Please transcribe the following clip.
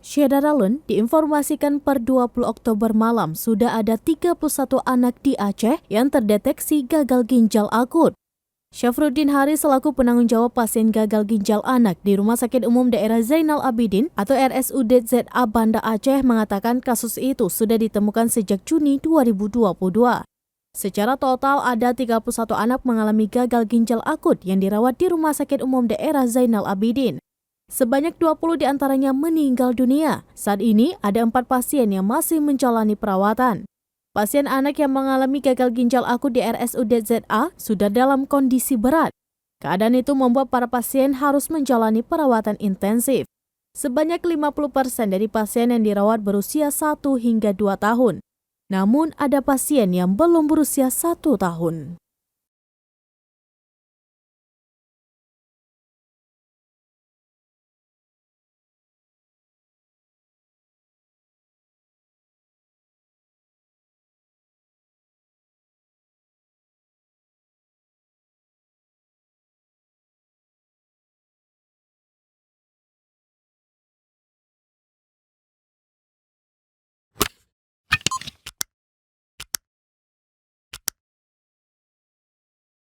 Syedaralun diinformasikan per 20 Oktober malam sudah ada 31 anak di Aceh yang terdeteksi gagal ginjal akut. Syafruddin Hari selaku penanggung jawab pasien gagal ginjal anak di Rumah Sakit Umum Daerah Zainal Abidin atau RSUD ZA Banda Aceh mengatakan kasus itu sudah ditemukan sejak Juni 2022. Secara total ada 31 anak mengalami gagal ginjal akut yang dirawat di Rumah Sakit Umum Daerah Zainal Abidin. Sebanyak 20 diantaranya meninggal dunia. Saat ini ada 4 pasien yang masih menjalani perawatan. Pasien anak yang mengalami gagal ginjal akut di RSUD ZA sudah dalam kondisi berat. Keadaan itu membuat para pasien harus menjalani perawatan intensif. Sebanyak 50% dari pasien yang dirawat berusia 1 hingga 2 tahun. Namun ada pasien yang belum berusia 1 tahun.